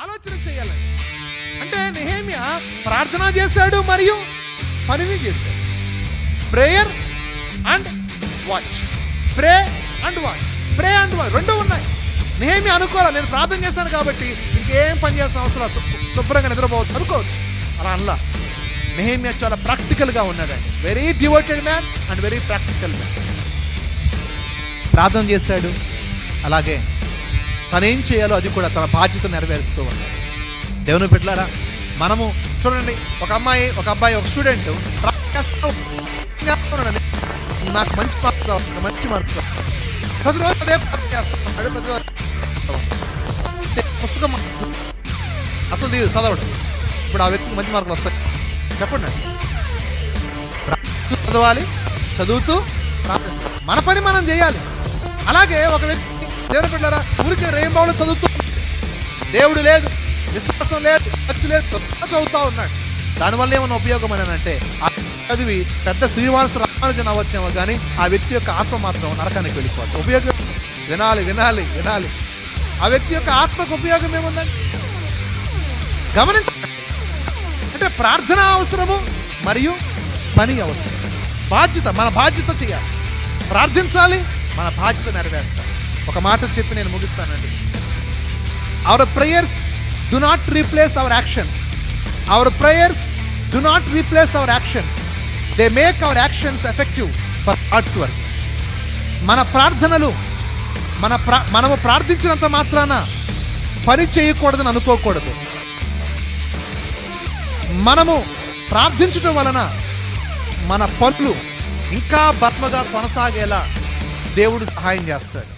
ఆలోచన చేయాలండి. అంటే నెహెమ్యా ప్రార్థన చేశాడు మరియు పనిని చేశాడు. Prayer and watch, pray and watch, pray and watch రెండు ఉన్నాయి. నెహెమ్యా అనుకోవాలి, నేను ప్రార్థన చేశాను కాబట్టి ఇంకేం పని చేసిన అవసరం, శుభ్రంగా నిద్రపోవచ్చు అనుకోవచ్చు. అలా అనలా. నెహెమ్యా చాలా ప్రాక్టికల్గా ఉన్నాడండి. Very devoted man and very practical man. ప్రార్థన చేశాడు, అలాగే తనేం చేయాలో అది కూడా తన బాధ్యత నెరవేరుస్తూ ఉన్నాడు. దేవుని బిడ్డలారా, మనము చూడండి, ఒక అమ్మాయి, ఒక అబ్బాయి, ఒక స్టూడెంట్ నాకు మంచి మార్క్స్ రావాలి, మంచి మార్క్స్ రావాలి, ప్రతిరోజు అదే ప్రార్థన చేస్తాడు, ప్రతిరోజు పుస్తకం అసలు చదవడు. ఇప్పుడు ఆ వ్యక్తికి మంచి మార్కులు వస్తాయి చెప్పండి. చదవాలి, చదువుతూ మన పని మనం చేయాలి. అలాగే ఒక వ్యక్తి దేవుని బిడ్డలారా ఊరికి రేంబావులో చదువుతూ, దేవుడు లేదు, విశ్వాసం లేదు, భక్తి లేదు, చదువుతా ఉన్నాడు. దానివల్ల ఏమన్నా ఉపయోగం అని అంటే ఆ చదివి పెద్ద శ్రీనివాస రామానుజన్ అవ్వచ్చేమో కానీ ఆ వ్యక్తి యొక్క ఆత్మ మాత్రం నరకానికి వెళ్ళిపోతుంది. ఉపయోగం వినాలి వినాలి వినాలి. ఆ వ్యక్తి యొక్క ఆత్మకు ఉపయోగం ఏముందండి? గమనించండి. అంటే ప్రార్థన అవసరము మరియు పని అవసరం. బాధ్యత, మన బాధ్యత చేయాలి, ప్రార్థించాలి, మన బాధ్యత నెరవేర్చాలి. ఒక మాట చెప్పి నేను ముగిస్తానండి. Our prayers do not replace our actions. Our prayers do not replace our actions. They make our actions effective for God's work. మన ప్రార్థనలు మనము ప్రార్థించినంత మాత్రాన పని చేయకూడదని అనుకోకూడదు. మనము ప్రార్థించడం వలన మన పనులు ఇంకా బలముగా కొనసాగేలా దేవుడు సహాయం చేస్తాడు.